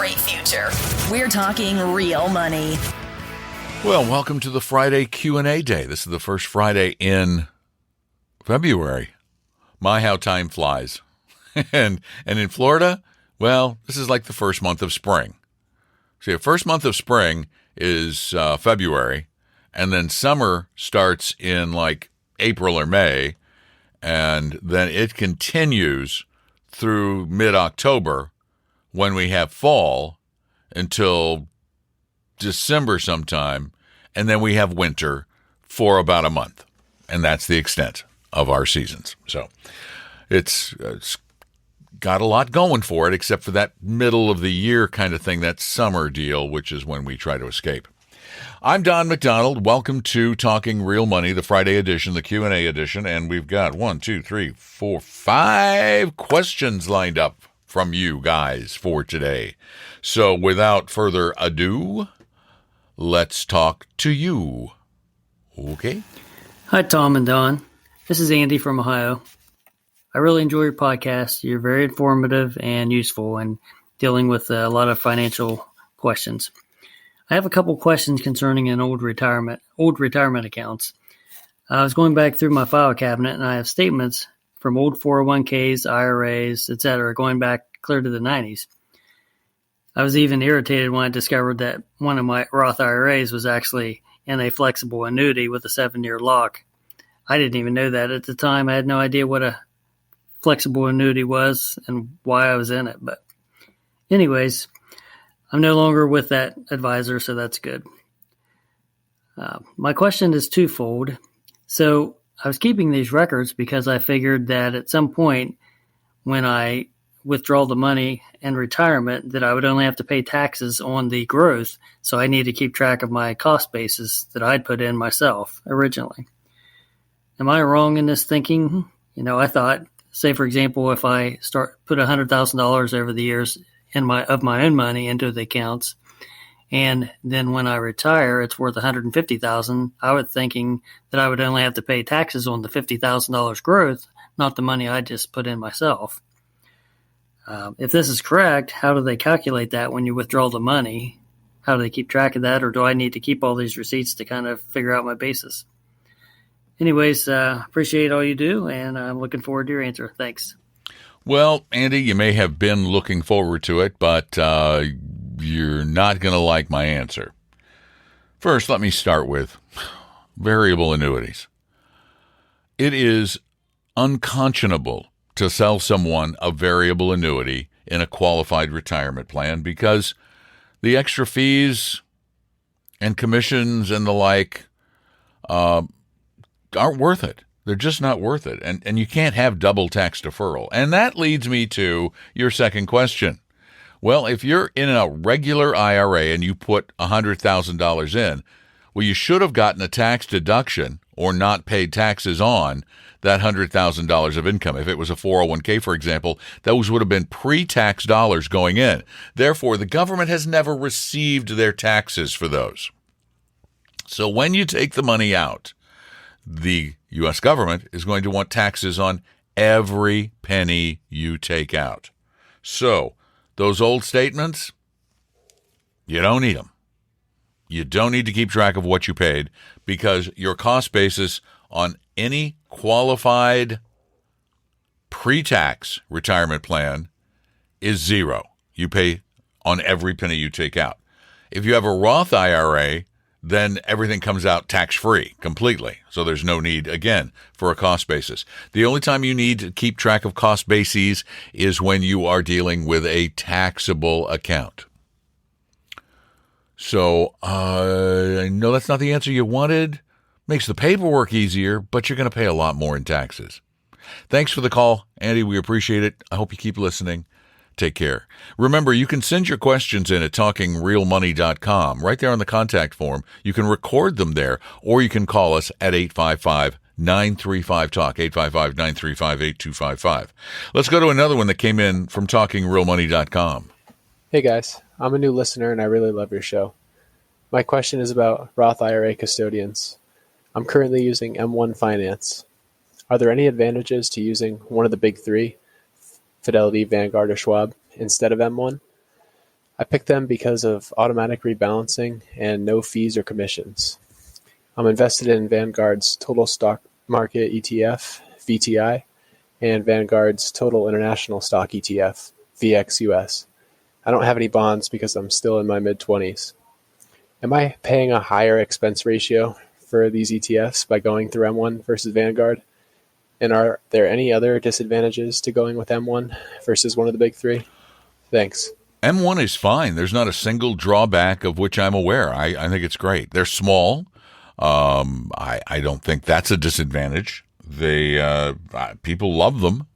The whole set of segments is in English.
great future. We're talking real money. Well, welcome to the Friday Q&A day. This is the first Friday in February. My, how time flies. and in Florida, well, this is like the first month of spring. See, the first month of spring is February, and then summer starts in like April or May, and then it continues through mid-October when we have fall until December sometime, and then we have winter for about a month, and that's the extent of our seasons. So it's got a lot going for it, except for that middle of the year kind of thing, that summer deal, which is when we try to escape. I'm Don McDonald. Welcome to Talking Real Money, the Friday edition, the Q&A edition, and we've got 5 questions lined up from you guys for today. So without further ado, let's talk to you. Okay? Hi, Tom and Don. This is Andy from Ohio. I really enjoy your podcast. You're very informative and useful in dealing with a lot of financial questions. I have a couple questions concerning an old retirement accounts. I was going back through my file cabinet, and I have statements from old 401ks, IRAs, etc., going back clear to the 90s. I was even irritated when I discovered that one of my Roth IRAs was actually in a flexible annuity with a 7-year lock. I didn't even know that at the time. I had no idea what a flexible annuity was and why I was in it. But anyways, I'm no longer with that advisor, so that's good. My question is twofold. So I was keeping these records because I figured that at some point when I withdraw the money in retirement that I would only have to pay taxes on the growth, so I need to keep track of my cost basis that I'd put in myself originally. Am I wrong in this thinking? I thought, say for example, if I put $100,000 over the years of my own money into the accounts, and then when I retire it's worth $150,000, I was thinking that I would only have to pay taxes on the $50,000 growth, not the money I just put in myself. If this is correct, how do they calculate that when you withdraw the money? How do they keep track of that, or do I need to keep all these receipts to kind of figure out my basis? Anyways, appreciate all you do, and I'm looking forward to your answer. Thanks. Well, Andy, you may have been looking forward to it, but you're not going to like my answer. First, let me start with variable annuities. It is unconscionable to sell someone a variable annuity in a qualified retirement plan because the extra fees and commissions and the like aren't worth it. They're just not worth it. And you can't have double tax deferral. And that leads me to your second question. Well, if you're in a regular IRA and you put $100,000 in, well, you should have gotten a tax deduction or not paid taxes on that $100,000 of income. If it was a 401k, for example, those would have been pre-tax dollars going in. Therefore, the government has never received their taxes for those. So when you take the money out, the U.S. government is going to want taxes on every penny you take out. So those old statements, you don't need them. You don't need to keep track of what you paid because your cost basis on any qualified pre-tax retirement plan is zero. You pay on every penny you take out. If you have a Roth IRA, then everything comes out tax-free completely. So there's no need, again, for a cost basis. The only time you need to keep track of cost bases is when you are dealing with a taxable account. So I know that's not the answer you wanted. Makes the paperwork easier, but you're going to pay a lot more in taxes. Thanks for the call, Andy. We appreciate it. I hope you keep listening. Take care. Remember, you can send your questions in at talkingrealmoney.com. Right there on the contact form. You can record them there, or you can call us at 855-935-TALK, 855-935-8255. Let's go to another one that came in from talkingrealmoney.com. Hey guys, I'm a new listener and I really love your show. My question is about Roth IRA custodians. I'm currently using M1 Finance. Are there any advantages to using one of the big three, Fidelity, Vanguard, or Schwab, instead of M1? I picked them because of automatic rebalancing and no fees or commissions. I'm invested in Vanguard's Total Stock Market ETF, VTI, and Vanguard's Total International Stock ETF, VXUS. I don't have any bonds because I'm still in my mid-20s. Am I paying a higher expense ratio for these ETFs by going through M1 versus Vanguard? And are there any other disadvantages to going with M1 versus one of the big three? Thanks. M1 is fine. There's not a single drawback of which I'm aware. I think it's great. They're small. I don't think that's a disadvantage. People love them.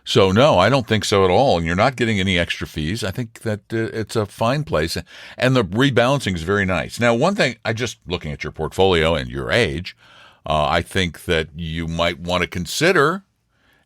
So, no, I don't think so at all. And you're not getting any extra fees. I think that it's a fine place. And the rebalancing is very nice. Now, one thing, just looking at your portfolio and your age, I think that you might want to consider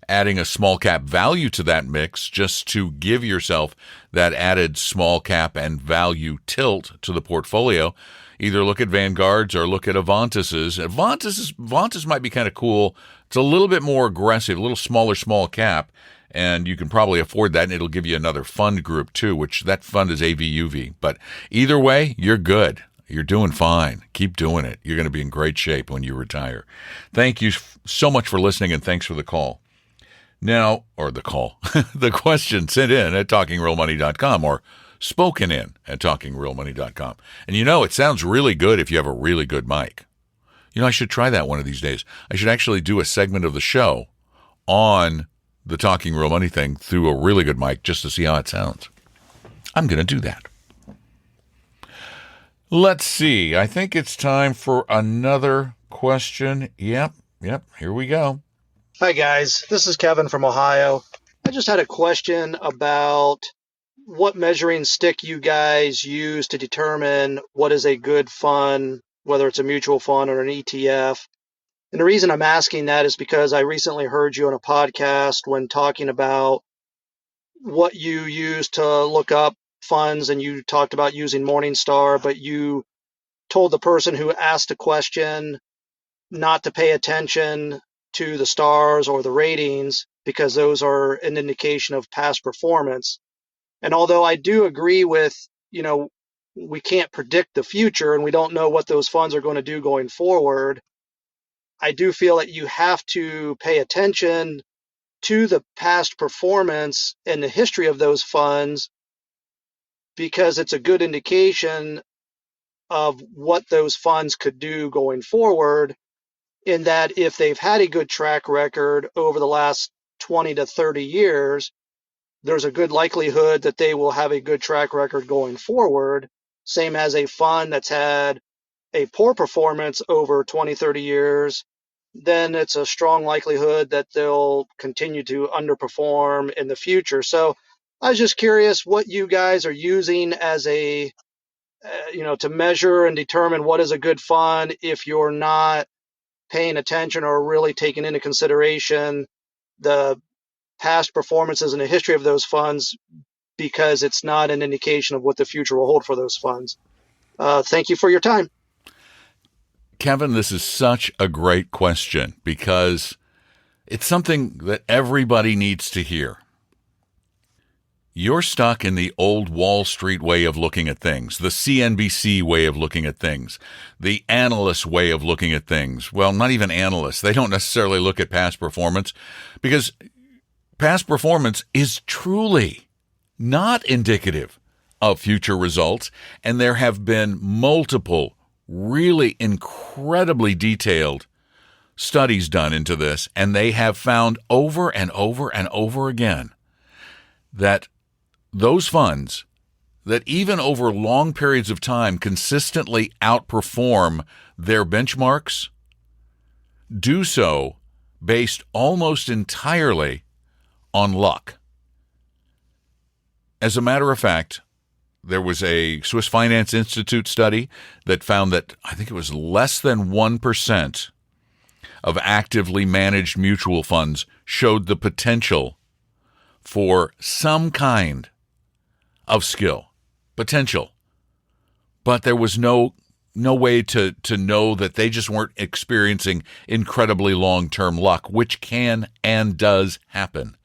adding a small cap value to that mix just to give yourself that added small cap and value tilt to the portfolio. Either look at Vanguard's or look at Avantis's. Avantis might be kind of cool. It's a little bit more aggressive, a little smaller small cap, and you can probably afford that, and it'll give you another fund group too, which that fund is AVUV. But either way, you're good. You're doing fine. Keep doing it. You're going to be in great shape when you retire. Thank you so much for listening, and thanks for the call. Now, or the call, the question sent in at talkingrealmoney.com or spoken in at talkingrealmoney.com. And it sounds really good if you have a really good mic. I should try that one of these days. I should actually do a segment of the show on the Talking Real Money thing through a really good mic just to see how it sounds. I'm going to do that. Let's see. I think it's time for another question. Yep. Here we go. Hi, guys. This is Kevin from Ohio. I just had a question about what measuring stick you guys use to determine what is a good fund, whether it's a mutual fund or an ETF. And the reason I'm asking that is because I recently heard you on a podcast when talking about what you use to look up funds, and you talked about using Morningstar, but you told the person who asked the question not to pay attention to the stars or the ratings because those are an indication of past performance. And although I do agree with, we can't predict the future and we don't know what those funds are going to do going forward, I do feel that you have to pay attention to the past performance and the history of those funds because it's a good indication of what those funds could do going forward, in that if they've had a good track record over the last 20 to 30 years, there's a good likelihood that they will have a good track record going forward, same as a fund that's had a poor performance over 20, 30 years, then it's a strong likelihood that they'll continue to underperform in the future. So I was just curious what you guys are using as to measure and determine what is a good fund if you're not paying attention or really taking into consideration the past performances and the history of those funds, because it's not an indication of what the future will hold for those funds. Thank you for your time. Kevin, this is such a great question because it's something that everybody needs to hear. You're stuck in the old Wall Street way of looking at things, the CNBC way of looking at things, the analyst way of looking at things. Well, not even analysts. They don't necessarily look at past performance because past performance is truly not indicative of future results. And there have been multiple really incredibly detailed studies done into this, and they have found over and over and over again that those funds that even over long periods of time consistently outperform their benchmarks do so based almost entirely on luck. As a matter of fact, there was a Swiss Finance Institute study that found that I think it was less than 1% of actively managed mutual funds showed the potential for some kind of skill, potential. But there was no way to know that they just weren't experiencing incredibly long-term luck, which can and does happen.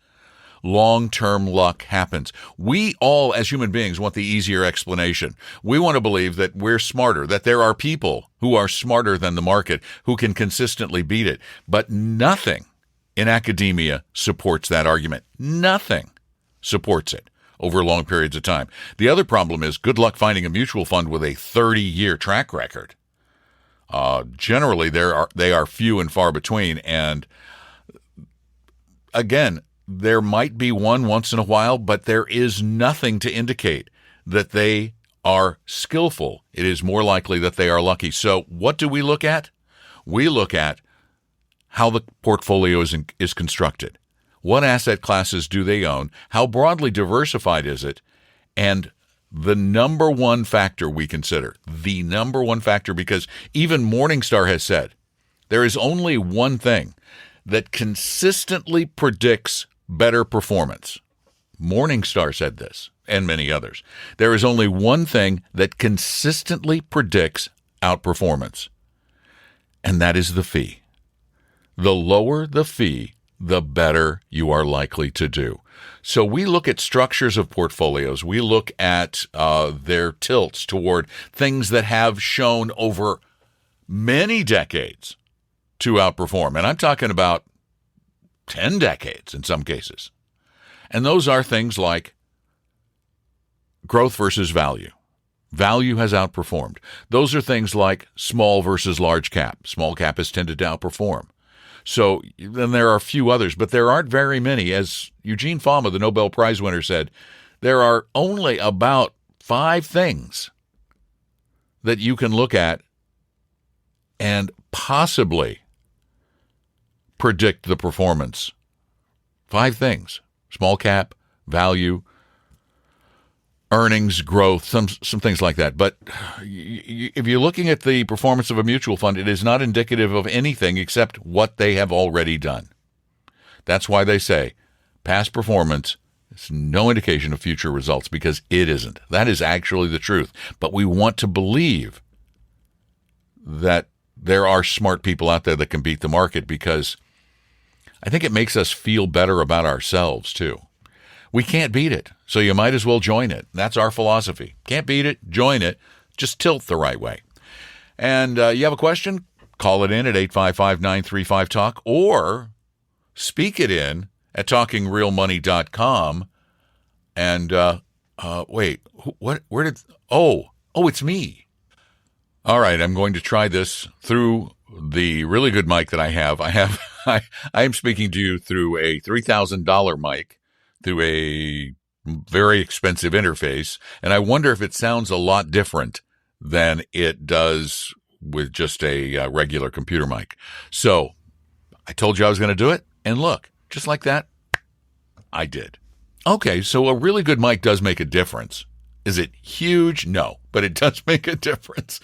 long-term luck happens. We all, as human beings, want the easier explanation. We want to believe that we're smarter, that there are people who are smarter than the market who can consistently beat it. But nothing in academia supports that argument. Nothing supports it over long periods of time. The other problem is good luck finding a mutual fund with a 30-year track record. Generally, they are few and far between. And again, there might be one once in a while, but there is nothing to indicate that they are skillful. It is more likely that they are lucky. So what do we look at? We look at how the portfolio is constructed. What asset classes do they own? How broadly diversified is it? And the number one factor we consider, because even Morningstar has said there is only one thing that consistently predicts better performance. Morningstar said this, and many others. There is only one thing that consistently predicts outperformance, and that is the fee. The lower the fee, the better you are likely to do. So we look at structures of portfolios. We look at their tilts toward things that have shown over many decades to outperform. And I'm talking about 10 decades in some cases. And those are things like growth versus value. Value has outperformed. Those are things like small versus large cap. Small cap has tended to outperform. So then there are a few others, but there aren't very many. As Eugene Fama, the Nobel Prize winner, said, there are only about 5 things that you can look at and possibly predict the performance. 5 things: small cap, value, earnings, growth, some things like that. But if you're looking at the performance of a mutual fund, it is not indicative of anything except what they have already done. That's why they say past performance is no indication of future results, because it isn't. That is actually the truth. But we want to believe that there are smart people out there that can beat the market, because I think it makes us feel better about ourselves too. We can't beat it, so you might as well join it. That's our philosophy. Can't beat it, join it, just tilt the right way. And you have a question? Call it in at 855-935-TALK or speak it in at talkingrealmoney.com. And wait, it's me. All right, I'm going to try this through the really good mic that I have. I am speaking to you through a $3,000 mic, through a very expensive interface, and I wonder if it sounds a lot different than it does with just a regular computer mic. So I told you I was going to do it, and look, just like that, I did. Okay, so a really good mic does make a difference. Is it huge? No, but it does make a difference.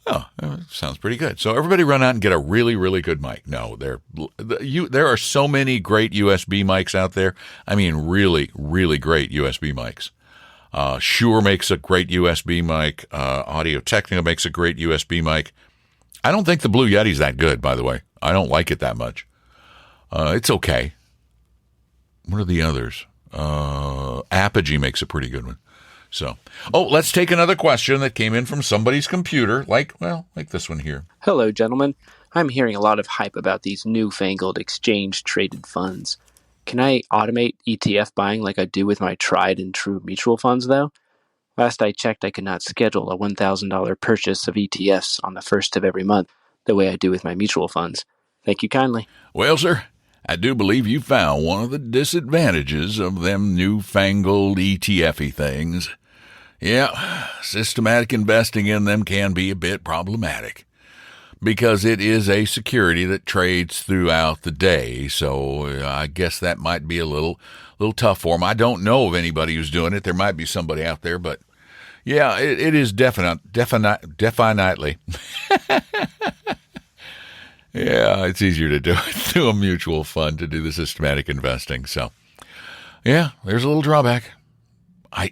Oh, sounds pretty good. So everybody run out and get a really, really good mic. No, there are so many great USB mics out there. I mean, really, really great USB mics. Shure makes a great USB mic. Audio-Technica makes a great USB mic. I don't think the Blue Yeti's that good, by the way. I don't like it that much. It's okay. What are the others? Apogee makes a pretty good one. So, let's take another question that came in from somebody's computer, like this one here. Hello, gentlemen. I'm hearing a lot of hype about these newfangled exchange-traded funds. Can I automate ETF buying like I do with my tried and true mutual funds, though? Last I checked, I could not schedule a $1,000 purchase of ETFs on the first of every month, the way I do with my mutual funds. Thank you kindly. Well, sir, I do believe you found one of the disadvantages of them newfangled ETF-y things. Yeah, systematic investing in them can be a bit problematic because it is a security that trades throughout the day. So I guess that might be a little tough for them. I don't know of anybody who's doing it. There might be somebody out there, but yeah, it is definitely. Yeah, it's easier to do it through a mutual fund to do the systematic investing. So yeah, there's a little drawback. I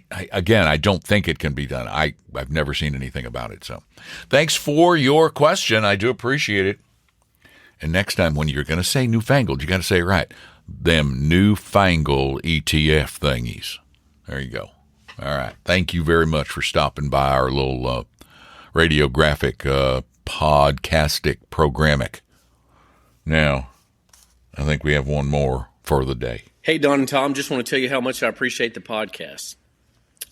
don't think it can be done. I've never seen anything about it. So thanks for your question. I do appreciate it. And next time when you're going to say newfangled, you got to say it right. them newfangled ETF thingies. There you go. All right. Thank you very much for stopping by our little radiographic podcastic programic. Now, I think we have one more for the day. Hey, Don and Tom, just want to tell you how much I appreciate the podcast.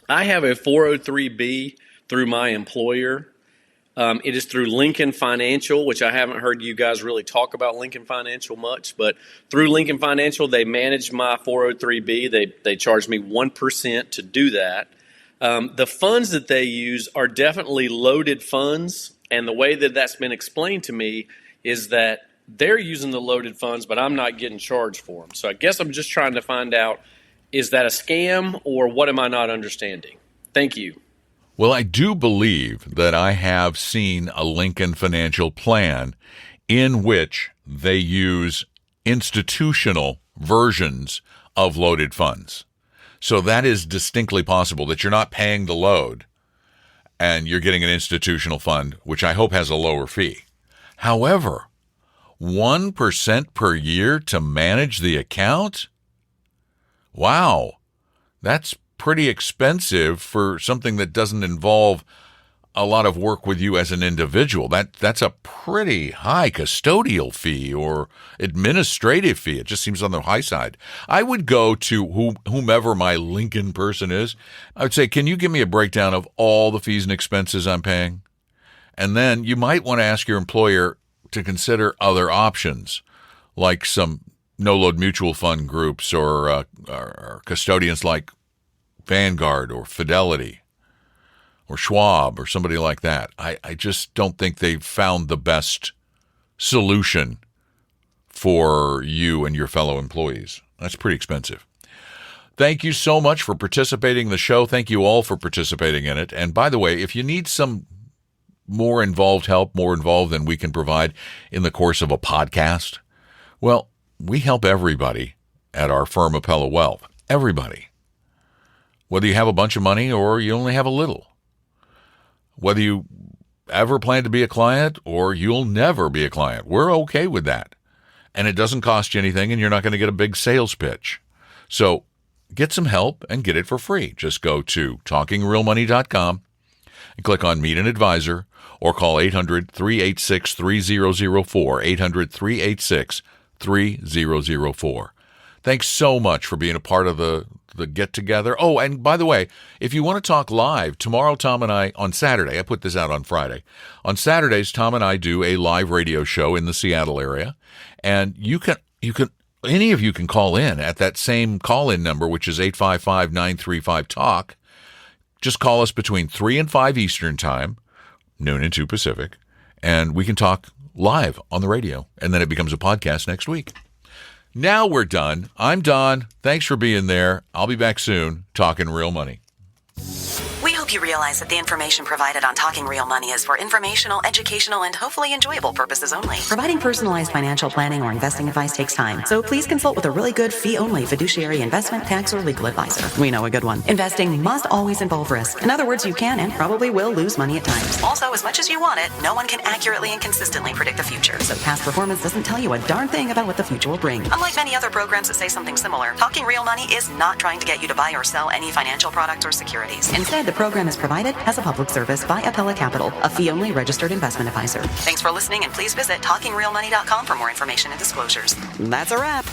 I have a 403B through my employer. It is through Lincoln Financial, which I haven't heard you guys really talk about Lincoln Financial much, but through Lincoln Financial, they manage my 403B. They charge me 1% to do that. The funds that they use are definitely loaded funds, and the way that that's been explained to me is that they're using the loaded funds, but I'm not getting charged for them. So I guess I'm just trying to find out, is that a scam or what am I not understanding? Thank you. Well, I do believe that I have seen a Lincoln Financial plan in which they use institutional versions of loaded funds. So that is distinctly possible, that you're not paying the load and you're getting an institutional fund, which I hope has a lower fee. However, 1% per year to manage the account? Wow, that's pretty expensive for something that doesn't involve a lot of work with you as an individual. That's a pretty high custodial fee or administrative fee. It just seems on the high side. I would go to whomever my Lincoln person is. I would say, can you give me a breakdown of all the fees and expenses I'm paying? And then you might want to ask your employer to consider other options, like some no-load mutual fund groups or custodians like Vanguard or Fidelity or Schwab or somebody like that. I just don't think they've found the best solution for you and your fellow employees. That's pretty expensive. Thank you so much for participating in the show. Thank you all for participating in it. And by the way, if you need some more involved help, more involved than we can provide in the course of a podcast, well, we help everybody at our firm, Appella Wealth. Everybody. Whether you have a bunch of money or you only have a little. Whether you ever plan to be a client or you'll never be a client. We're okay with that. And it doesn't cost you anything and you're not going to get a big sales pitch. So get some help and get it for free. Just go to talkingrealmoney.com and click on Meet an Advisor or call 800-386-3004, 800-386-3004. Thanks so much for being a part of the get-together. Oh, and by the way, if you want to talk live, tomorrow Tom and I, on Saturday, I put this out on Friday. On Saturdays, Tom and I do a live radio show in the Seattle area, and any of you can call in at that same call-in number, which is 855-935-TALK. Just call us between 3 and 5 Eastern Time, noon and 2 Pacific, and we can talk live on the radio, and then it becomes a podcast next week. Now we're done. I'm Don. Thanks for being there. I'll be back soon, talking real money. We hope you realize that the information provided on Talking Real Money is for informational, educational, and hopefully enjoyable purposes only. Providing personalized financial planning or investing advice takes time, so please consult with a really good fee-only fiduciary investment, tax, or legal advisor. We know a good one. Investing must always involve risk. In other words, you can and probably will lose money at times. Also, as much as you want it, no one can accurately and consistently predict the future, so past performance doesn't tell you a darn thing about what the future will bring. Unlike many other programs that say something similar, Talking Real Money is not trying to get you to buy or sell any financial products or securities. Instead, the program is provided as a public service by Appella Capital, a fee-only registered investment advisor. Thanks for listening, and please visit TalkingRealMoney.com for more information and disclosures. That's a wrap.